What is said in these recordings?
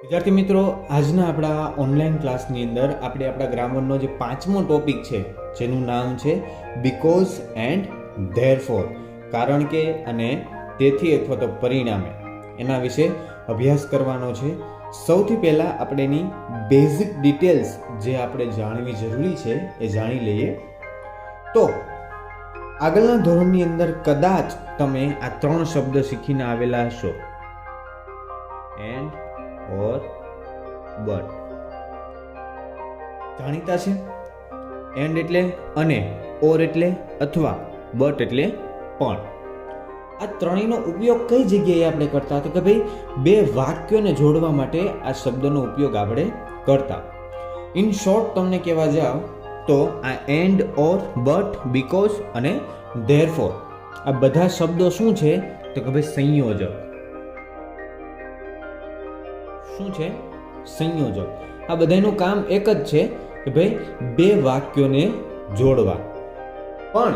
વિદ્યાર્થી મિત્રો, આજના આપણા ઓનલાઈન ક્લાસની અંદર આપણે આપણા ગ્રામરનો જે 5મો ટોપિક છે જેનું નામ છે બીકોઝ એન્ડ ધેરફોર, કારણ કે અને તેથી અથવા તો પરિણામે, એના વિશે અભ્યાસ કરવાનો છે. સૌથી પહેલાં આપણે એની બેઝિક ડિટેલ્સ જે આપણે જાણવી જરૂરી છે એ જાણી લઈએ. તો આગળના ધોરણની અંદર કદાચ તમે આ 3 શબ્દ શીખીને આવેલા હશો, એન્ડ, ઓર, બટ. જાણીતા છે. એન્ડ એટલે અને, ઓર એટલે અથવા, બટ એટલે પણ. આ ત્રણેયનો ઉપયોગ કઈ જગ્યાએ આપણે કરતા તો કે ભાઈ બે વાક્યોને જોડવા માટે આ શબ્દનો ઉપયોગ આપણે કરતા. ઇન શોર્ટ તમને કહેવા જાવ તો આ એન્ડ, ઓર, બટ, બીકોઝ અને ધેરફોર આ બધા શબ્દો શું છે તો કે ભાઈ સંયોજક. શું છે? સંયોજક. આ બધાનું કામ એક જ છે કે ભાઈ બે વાક્યોને જોડવા, પણ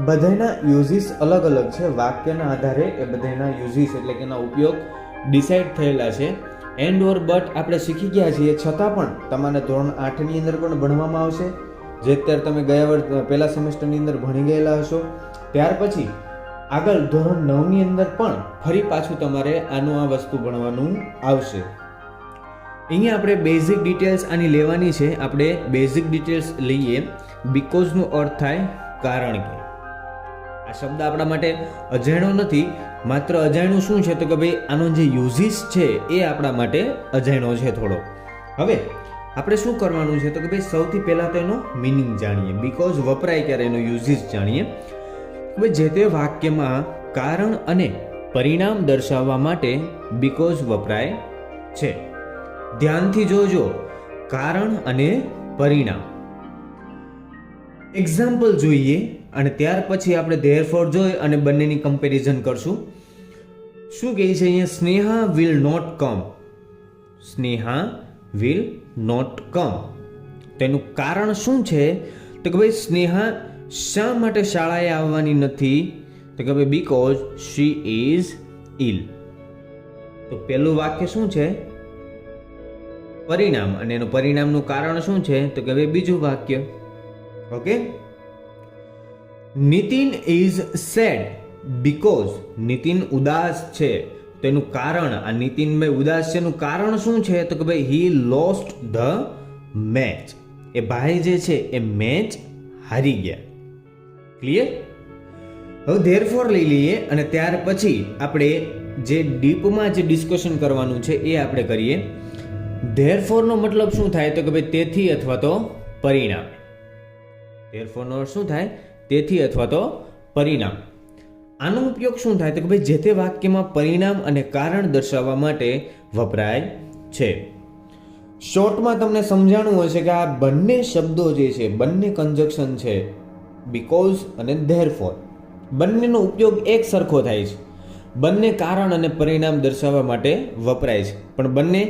બધાના યુઝિસ અલગ અલગ છે. વાક્યના આધારે એ બધાના યુઝિસ એટલે કે એના ઉપયોગ ડિસાઇડ થયેલા છે. એન્ડ, ઓર, બટ આપણે શીખી ગયા છીએ, છતાં પણ તમારા ધોરણ 8ની અંદર પણ ભણવામાં આવશે, જે અત્યારે તમે ગયા પહેલા સેમેસ્ટરની અંદર ભણી ગયેલા હશો. ત્યાર પછી આગળ ધોરણ 9ની અંદર પણ ફરી પાછું તમારે આનું આ વસ્તુ ભણવાનું આવશે. અહીંયા આપણે બેઝિક ડિટેલ્સ આની લેવાની છે. આપણે બેઝિક ડિટેલ્સ લઈએ. બીકોઝનો અર્થ થાય કારણ કે. આ શબ્દ આપણા માટે અજાણ્યો નથી, માત્ર અજાણ્યું શું છે તો કે ભાઈ આનો જે યુઝિસ છે એ આપણા માટે અજાણ્યો છે થોડો. હવે આપણે શું કરવાનું છે તો કે ભાઈ સૌથી પહેલાં તો એનો મિનિંગ જાણીએ. બીકોઝ વપરાય ક્યારે એનો યુઝિસ જાણીએ. ભાઈ જે તે વાક્યમાં કારણ અને પરિણામ દર્શાવવા માટે બીકોઝ વપરાય છે. ધ્યાનથી જોજો, કારણ અને પરિણામ. એક્ઝામ્પલ જોઈએ અને ત્યાર પછી આપણે ધેરફોર જોઈ અને બંનેની કમ્પેરિઝન કરશું. શું કહે છે અહીંયા? Sneha will not come. Sneha will not come. તેનું કારણ શું છે તો કે ભાઈ સ્નેહા શા માટે શાળાએ આવવાની નથી તો કે ભાઈ બીકોઝ શી ઇઝ ઇલ. તો પહેલું વાક્ય શું છે? પરિણામ, અને એનું પરિણામનું કારણ શું છે તો કે ભાઈ બીજું વાક્ય. Okay. Nitin is sad because. Nitin ઉદાસ છે, તેનું કારણ, આ નીતિનભાઈ ઉદાસ છે એનું કારણ શું છે તો કે ભાઈ હી લોસ્ટ ધ મેચ. એ ભાઈ જે છે એ મેચ હારી ગયા. ક્લિયર? હવે ધેરફોર લઈ લઈએ અને ત્યાર પછી આપણે જે ડીપમાં જે ડિસ્કશન કરવાનું છે એ આપણે કરીએ. ધેરફોરનો મતલબ શું થાય તો કે ભાઈ તેથી અથવા તો પરિણામ. ધેરફોરનો અર્થ શું થાય? તેથી અથવા તો પરિણામ. આનો ઉપયોગ શું થાય તો કે ભાઈ જે તે વાક્યમાં પરિણામ અને કારણ દર્શાવવા માટે વપરાય છે. શોર્ટમાં તમને સમજાણું હશે કે આ બંને શબ્દો જે છે, બંને કન્જક્શન છે, બીકોઝ અને ધેરફોર, બંનેનો ઉપયોગ એક સરખો થાય છે. બંને કારણ અને પરિણામ દર્શાવવા માટે વપરાય છે, પણ બંને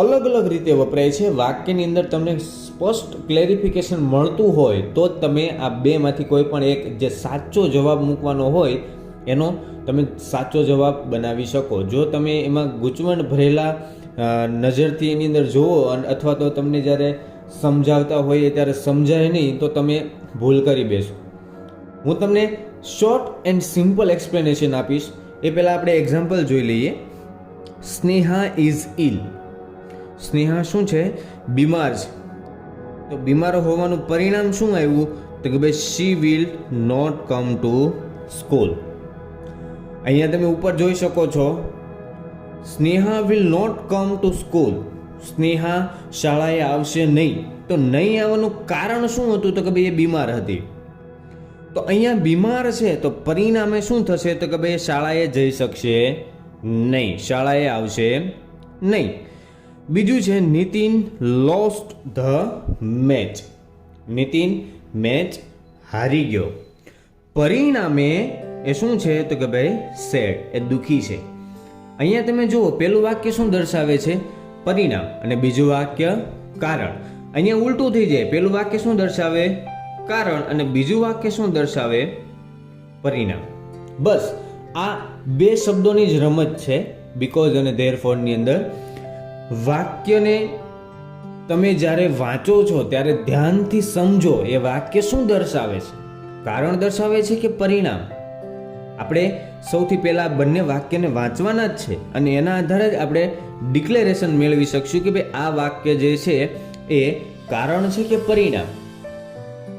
અલગ અલગ રીતે વપરાય છે. વાક્યની અંદર તમને સ્પષ્ટ ક્લેરિફિકેશન મળતું હોય તો જ તમે આ બેમાંથી કોઈ પણ એક જે સાચો જવાબ મૂકવાનો હોય એનો તમે સાચો જવાબ બનાવી શકો. જો તમે એમાં ગૂંચવણ ભરેલા નજરથી એની અંદર જુઓ અથવા તો તમને જ્યારે સમજાવતા હોય ત્યારે સમજાય નહીં તો તમે ભૂલ કરી બેસો. હું તમને શોર્ટ એન્ડ સિમ્પલ એક્સપ્લેનેશન આપીશ. એ પહેલાં આપણે એક્ઝામ્પલ જોઈ લઈએ. સ્નેહા ઇઝ ઇલ. સ્નેહા શું છે? બીમાર છે. તો બીમાર હોવાનું પરિણામ શું આવ્યું તો કે ભાઈ she will not come to school. અહીંયા તમે ઉપર જોઈ શકો છો, Sneha will not come to school. Sneha શાળાએ આવશે નહીં. તો નહીં આવવાનું કારણ શું હતું તો કે ભાઈ એ બીમાર હતી. તો અહીંયા બીમાર છે તો પરિણામે શું થશે તો કે ભાઈ શાળાએ જઈ શકશે નહીં, શાળાએ આવશે નહીં. બીજું છે Nitin lost the match. Nitin match હારી ગયો. પરિણામે એ શું છે તો કે ભાઈ સેડ, એ દુઃખી છે. અહીંયા તમે જુઓ, પહેલું વાક્ય શું દર્શાવે છે? પરિણામ, અને બીજું વાક્ય કારણ. અહીંયા ઉલટું થઈ જાય. પહેલું વાક્ય શું દર્શાવે? કારણ, અને બીજું વાક્ય શું દર્શાવે? પરિણામ. બસ આ બે શબ્દોની જ રમત છે બીકોઝ અને ધેરફોરની અંદર. વાક્યને તમે જ્યારે વાંચો છો ત્યારે ધ્યાનથી સમજો એ વાક્ય શું દર્શાવે છે, કારણ દર્શાવે છે કે પરિણામ. આપણે સૌથી પહેલા બંને વાક્યને વાંચવાના જ છે અને એના આધારે જ આપણે ડિક્લેરેશન મેળવી શકશું કે ભાઈ આ વાક્ય જે છે એ કારણ છે કે પરિણામ.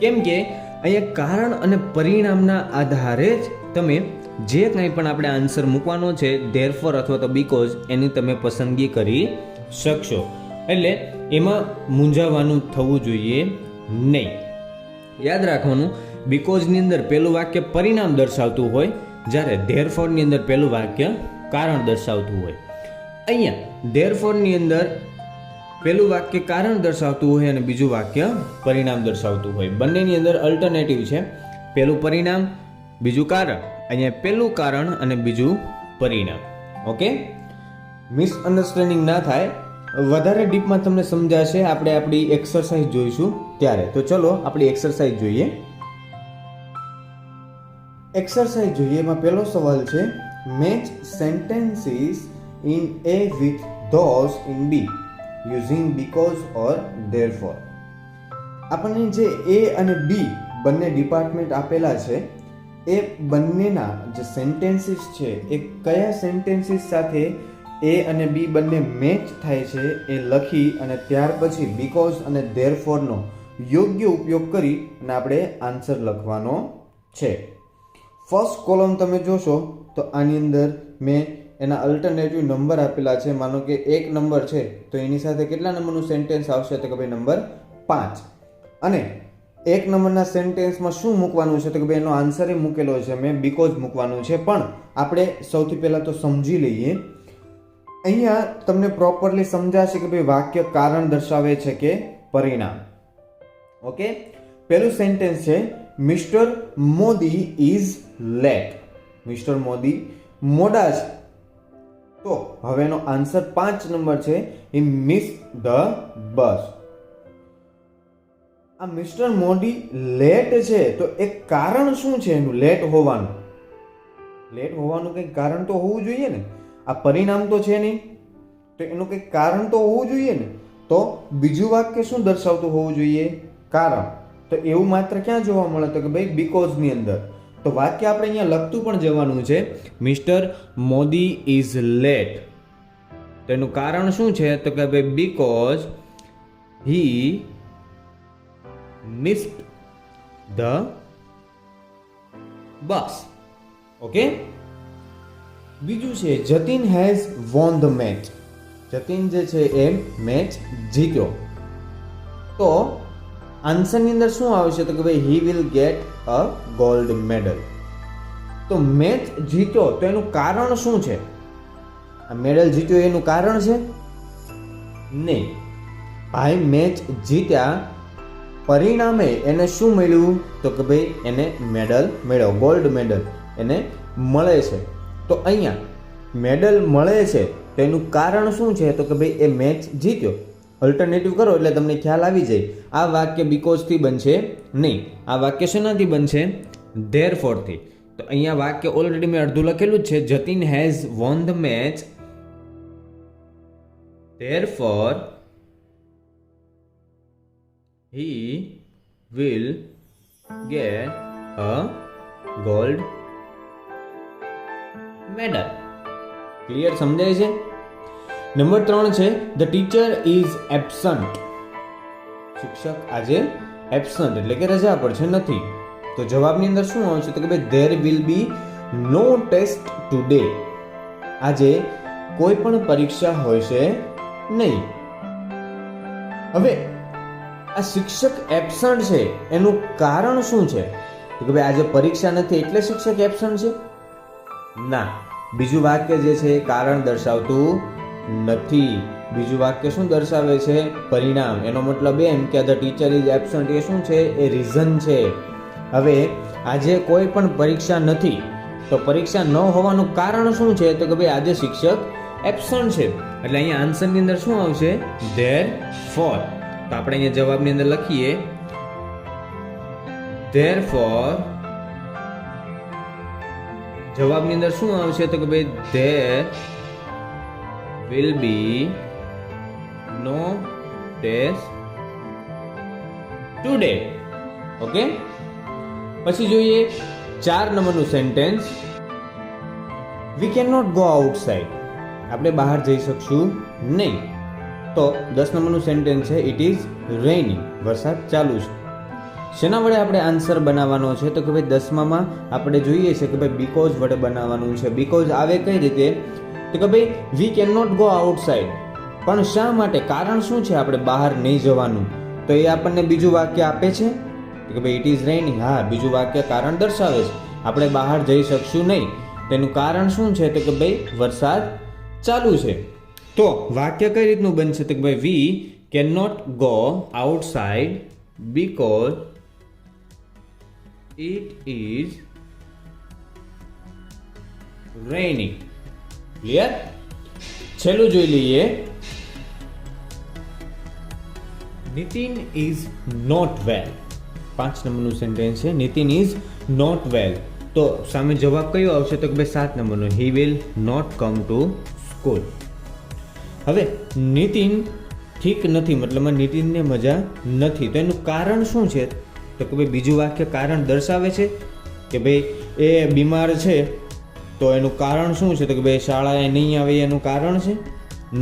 કેમ કે અહીંયા કારણ અને પરિણામના આધારે જ તમે જે કંઈ પણ આપણે આન્સર મૂકવાનો છે ધેરફોર અથવા તો બીકોઝ એની તમે પસંદગી કરી શકશો. એટલે એમાં મૂંઝાવાનું થવું જોઈએ નહીં. યાદ રાખવાનું, બીકોઝની અંદર પહેલું વાક્ય પરિણામ દર્શાવતું હોય, જ્યારે ધેરફોરની અંદર પહેલું વાક્ય કારણ દર્શાવતું હોય. અહીંયા ધેરફોરની અંદર પહેલું વાક્ય કારણ દર્શાવતું હોય અને બીજું વાક્ય પરિણામ દર્શાવતું હોય. બંનેની અંદર અલ્ટરનેટિવ છે, પહેલું પરિણામ બીજું કારણ. અહીંયા પહેલું કારણ અને બીજું પરિણામ. ઓકે, મિસઅન્ડરસ્ટેન્ડિંગ ના થાય, વધારે ડીપમાં તમને સમજાશે આપણે આપણી એક્સરસાઇઝ જોઈશું ત્યારે. તો ચલો આપણી એક્સરસાઇઝ જોઈએ. એક્સરસાઇઝ જોઈએ. એમાં પહેલો સવાલ છે, match sentences in A with those in B using because or therefore. આપણને જે A અને B બંને ડિપાર્ટમેન્ટ આપેલા છે એ બંનેના જે સેન્ટેન્સીસ છે એ કયા સેન્ટેન્સીસ સાથે A અને B બંને મેચ થાય છે એ લખી અને ત્યાર પછી બીકોઝ અને ધેરફોરનો યોગ્ય ઉપયોગ કરી અને આપણે આન્સર લખવાનો છે. ફર્સ્ટ કોલમ તમે જોશો તો આની અંદર મેં એના અલ્ટરનેટિવ નંબર આપેલા છે. માનો કે એક નંબર છે તો એની સાથે કેટલા નંબરનું સેન્ટેન્સ આવશે તો કે ભાઈ નંબર 5. અને એક નંબરના સેન્ટેન્સમાં શું મૂકવાનું છે તો કે ભાઈ એનો આન્સર એ મૂકેલો છે, મેં બીકોઝ મૂકવાનું છે. પણ આપણે સૌથી પહેલાં તો સમજી લઈએ. અહીંયા તમને પ્રોપરલી સમજાશે કે ભાઈ વાક્ય કારણ દર્શાવે છે કે પરિણામ. ઓકે, પહેલું સેન્ટેન્સ છે, મિસ્ટર મોદી ઇઝ લેટ. મિસ્ટર મોદી મોડા છે. તો હવે એનો આન્સર 5 નંબર છે, હી મિસ ધ બસ. આ મિસ્ટર મોદી લેટ છે તો એક કારણ શું છે એનું લેટ હોવાનું? લેટ હોવાનું કંઈક કારણ તો હોવું જોઈએ ને. આ પરિણામ તો છે નહીં, તો એનું કંઈક કારણ તો હોવું જોઈએ ને. તો બીજું વાક્ય શું દર્શાવતું હોવું જોઈએ? કારણ. તો એવું માત્ર ક્યાં જોવા મળે તો કે ભાઈ બીકોઝની અંદર. તો વાક્ય આપણે અહીંયા લખતું પણ જવાનું છે, મિસ્ટર મોદી ઇઝ લેટ. તો એનું કારણ શું છે તો કે ભાઈ because he missed the bus. Okay, બીજું છે, Jatin has won the match. Jatin જે છે એ મેચ જીત્યો. તો આન્સરની અંદર શું આવશે તો કે ભાઈ he will get a gold medal. તો મેચ જીત્યો તો એનું કારણ શું છે? આ મેડલ જીત્યો એનું કારણ છે? નહીં. ભાઈ મેચ જીત્યા, પરિણામે એને શું મળ્યું તો કે ભાઈ એને મેડલ મળ્યો, ગોલ્ડ મેડલ એને મળે છે. તો અહીંયા મેડલ મળે છે તો એનું કારણ શું છે તો કે ભાઈ એ મેચ જીત્યો. અલ્ટરનેટિવ કરો એટલે તમને ખ્યાલ આવી જાય. આ વાક્ય બીકોઝથી બનશે નહીં, આ વાક્ય શેનાથી બનશે? ધેરફોરથી. તો અહીંયા વાક્ય ઓલરેડી મેં અડધું લખેલું જ છે, Jatin has won the match therefore he will get a gold medal. Clear? સમજાય છે? નંબર 3 છે, ધ ટીચર ઇઝ એબસન્ટ. શિક્ષક આજે એબસન્ટ એટલે કે રજા પર છે, નથી. તો જવાબની અંદર શું આવશે તો કે ભાઈ there will be no test today. આજે કોઈ પણ પરીક્ષા હોશે નહીં. હવે આ શિક્ષક એબસન્ટ છે એનું કારણ શું છે તો કે ભાઈ આજે પરીક્ષા નથી એટલે શિક્ષક એબસન્ટ છે? ના. બીજું વાક્ય જે છે કારણ દર્શાવતું નથી. બીજું વાક્ય શું દર્શાવે છે? પરિણામ. એનો મતલબ એમ કે ધ ટીચર ઇઝ એબસન્ટ એ શું છે? એ રીઝન છે. હવે આજે કોઈ પણ પરીક્ષા નથી તો પરીક્ષા ન હોવાનું કારણ શું છે તો કે ભાઈ આજે શિક્ષક એબસન્ટ છે. એટલે અહીંયા આન્સરની અંદર શું આવશે? ધેરફોર. તો આપણે અહીંયા જવાબની અંદર લખીએ ધેરફોર. જવાબની અંદર શું આવશે તો કે ભાઈ there will be no test today. Okay, પછી જોઈએ 4 નંબરનું sentence. We can not go outside. આપણે બહાર જઈ શકશું નહીં. તો 10 નંબરનું સેન્ટેન્સ છે. It is રેઇનિંગ. વરસાદ ચાલુ છે. શેના વડે આપણે આન્સર બનાવવાનો છે? તો કે ભાઈ 10માં આપણે જોઈએ છે કે ભાઈ બીકોઝ વડે બનાવવાનું છે. બીકોઝ આવે કઈ રીતે? તો કે ભાઈ we can not go outside. પણ શા માટે? કારણ શું છે આપણે બહાર નહીં જવાનું? તો એ આપણને બીજું વાક્ય આપે છે કે ભાઈ ઇટ ઇઝ રેઇનિંગ. હા, બીજું વાક્ય કારણ દર્શાવે છે. આપણે બહાર જઈ શકશું નહીં. તેનું કારણ શું છે? તો કે ભાઈ વરસાદ ચાલુ છે. તો વાક્ય કઈ રીતનું બનશે? તો કે ભાઈ we can not go outside because it is raining. Clear? છેલ્લું જોઈ લઈએ. નિતિન ઇઝ નોટ વેલ. 5 નંબરનું સેન્ટેન્સ છે. Nitin is not well. તો સામે જવાબ કયો આવશે? તો કે ભાઈ 7 નંબરનો. He will not come to school. હવે નિતિન ઠીક નથી, મતલબમાં નિતિનને મજા નથી. તો એનું કારણ શું છે? તો કે ભાઈ બીજું વાક્ય કારણ દર્શાવે છે કે ભાઈ એ બીમાર છે. તો એનું કારણ શું છે? તો કે ભાઈ શાળાએ નહીં આવે એનું કારણ છે?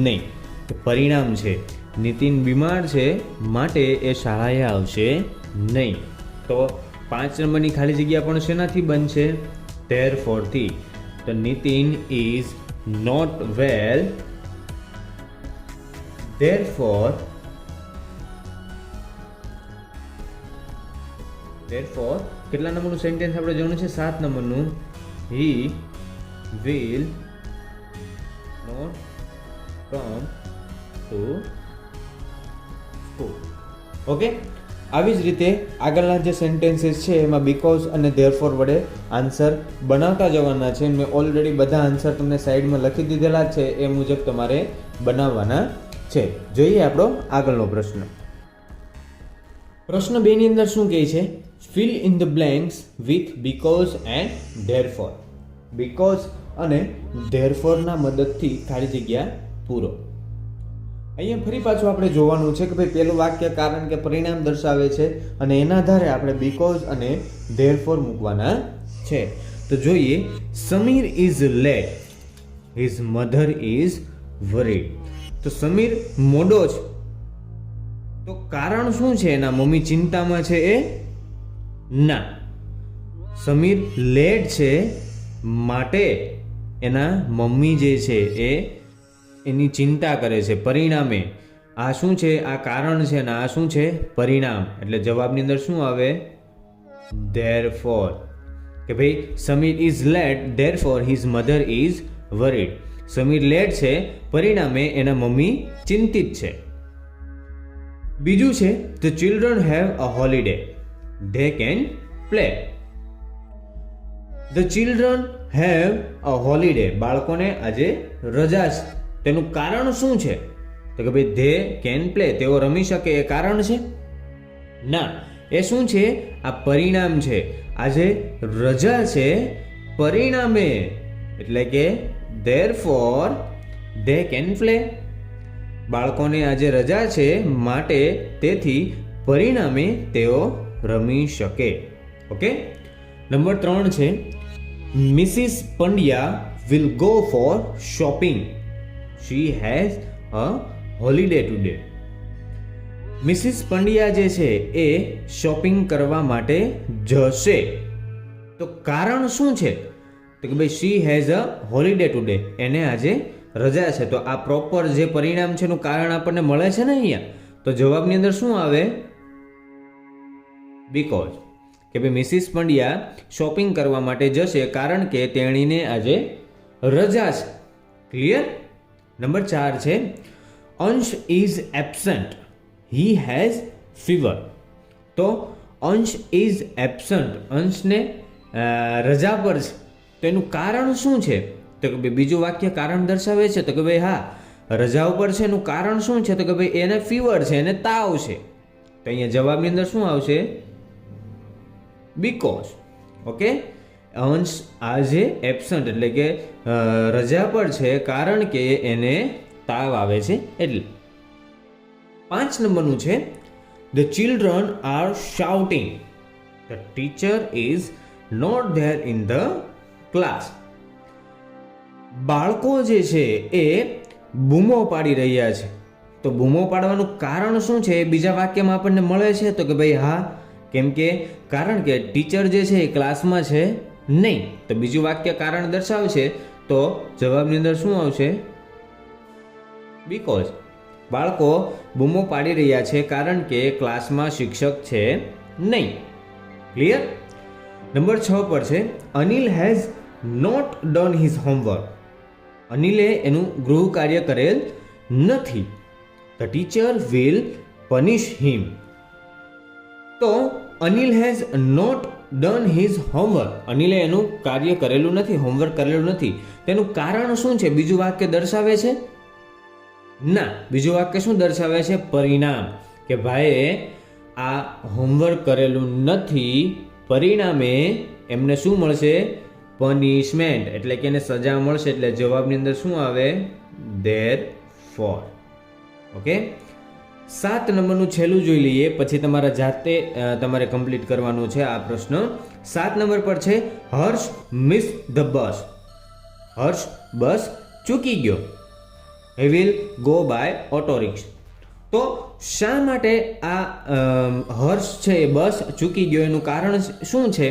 નહીં, પરિણામ છે. નિતિન બીમાર છે માટે એ શાળાએ આવશે નહીં. તો 5 નંબરની ખાલી જગ્યા પણ શેનાથી બનશે? therefore થી. તો Nitin is not well, therefore કેટલા નંબરનું સેન્ટેન્સ આપણે જોવાનું છે? 7 નંબરનું. He will not come to school. Okay, આવી જ રીતે આગળના જે સેન્ટેન્સીસ છે એમાં બીકોઝ અને ધેરફોર વડે આન્સર બનાવતા જવાના છે. મેં ઓલરેડી બધા આન્સર તમને સાઈડમાં લખી દીધેલા છે. એ મુજબ તમારે બનાવવાના છે. જોઈએ આપણો આગળનો પ્રશ્ન. પ્રશ્ન 2 ની અંદર શું કહે છે? Fill in the blanks with because and therefore. Because અને ધેરફોરના મદદથી ખાલી જગ્યા પૂરો. અહીંયા ફરી પાછું આપણે જોવાનું છે કે ભાઈ પેલું વાક્ય કારણ કે પરિણામ દર્શાવે છે અને એના આધારે આપણે બીકોઝ અને ધેરફોર મૂકવાના છે. તો જોઈએ. Sameer is late, his mother is worried. તો સમીર મોડો છે. તો કારણ શું છે? એના મમ્મી ચિંતામાં છે એ? ના. સમીર લેટ છે માટે એના મમ્મી જે છે એ એની ચિંતા કરે છે. પરિણામે આ શું છે? આ કારણ છે અને આ શું છે? પરિણામ. એટલે જવાબની અંદર શું આવે? therefore. કે ભાઈ Sameer is late, therefore his mother is worried. Sameer late છે, પરિણામે એના મમ્મી ચિંતિત છે. બીજું છે the children have a holiday, they can play. The children have a holiday. બાળકોને આજે રજા છે. તેનું કારણ શું છે? તો કે ભાઈ they can play. તેઓ રમી શકે એ કારણ છે? ના, એ શું છે? આ પરિણામ છે. આજે રજા છે પરિણામે, એટલે કે therefore they can play. બાળકોને આજે રજા છે માટે તેથી પરિણામે તેઓ રમી શકે. ઓકે, નંબર 3 છે Mrs Pandya will go for shopping. She has a holiday today. Mrs Pandya જે છે એ શોપિંગ કરવા માટે જશે. તો કારણ શું છે? તો કે ભાઈ she has a holiday today. એને આજે રજા છે. તો આ પ્રોપર જે પરિણામ છે એનું કારણ આપણને મળે છે ને અહીંયા. તો જવાબની અંદર શું આવે? બીકોઝ. કે ભાઈ મિસિસ પંડ્યા શોપિંગ કરવા માટે જશે કારણ કે તેણીને આજે રજા છે. ક્લિયર? નંબર 4 છે અંશ is absent, he has fever. તો અંશ ઇઝ એબસન્ટ, અંશને રજા પર છે. તો એનું કારણ શું છે? તો કે ભાઈ બીજું વાક્ય કારણ દર્શાવે છે. તો કે ભાઈ હા, રજા ઉપર છે. એનું કારણ શું છે? તો કે ભાઈ એને ફીવર છે, એને તાવ છે. તો અહીંયા જવાબની અંદર શું આવશે? બીકોઝ. ઓકે, અંશ આજે એબસન્ટ એટલે કે રજા પર છે કારણ કે એને તાવ આવે છે એટલે. 5 નંબરનું છે the children are shouting, the teacher is not there in the class. બાળકો જે છે એ બૂમો પાડી રહ્યા છે. તો બૂમો પાડવાનું કારણ શું છે એ બીજા વાક્યમાં આપણને મળે છે તો કે ભાઈ હા, કેમ કે કારણ કે ટીચર જે છે એ ક્લાસમાં છે નહીં. તો બીજું વાક્ય કારણ દર્શાવશે તો જવાબની અંદર શું આવશે? બીકોઝ. બાળકો બૂમો પાડી રહ્યા છે કારણ કે ક્લાસમાં શિક્ષક છે નહીં. ક્લિયર? નંબર 6 પર છે Anil has not done his homework. અનિલે એનું ગૃહ કાર્ય કરેલ નથી. The teacher will punish him. તો Anil has not done his homework. અનિલે એનું કાર્ય કરેલું નથી, હોમવર્ક કરેલું નથી. તેનું કારણ શું છે? બીજું વાક્ય દર્શાવે છે? ના, બીજું વાક્ય શું દર્શાવે છે? પરિણામ. કે ભાઈએ આ હોમવર્ક કરેલું નથી, પરિણામે એમને શું મળશે? પનિશમેન્ટ, એટલે કે એને સજા મળશે. એટલે જવાબની અંદર શું આવે? ધેરફોર. ઓકે, 7 નંબરનું છેલ્લું જોઈ લઈએ, પછી તમારા જાતે તમારે કમ્પ્લીટ કરવાનું છે આ પ્રશ્ન. 7 નંબર પર છે હર્ષ miss the bus. Harsh bus ચૂકી ગયો. He will go by auto rickshaw. તો શા માટે આ હર્ષ છે એ બસ ચૂકી ગયો એનું કારણ શું છે?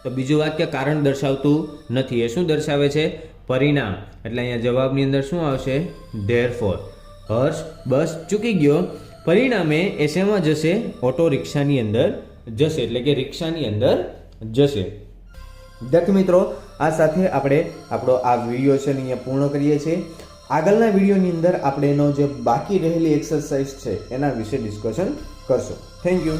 તો બીજું વાક્ય કારણ દર્શાવતું નથી, એ શું દર્શાવે છે? પરિણામ. એટલે અહીંયા જવાબની અંદર શું આવશે? ધેરફોર. હર્ષ બસ ચૂકી ગયો, પરિણામે એ શેમાં જશે? ઓટો રિક્ષાની અંદર જશે, એટલે કે રિક્ષાની અંદર જશે. વિદ્યાર્થી મિત્રો, આ સાથે આપણે આપણો આ વિડીયો છે અહીંયા પૂર્ણ કરીએ છીએ. આગળના વિડીયોની અંદર આપણે એનો જે બાકી રહેલી એક્સરસાઇઝ છે એના વિશે ડિસ્કશન કરશું. Thank you.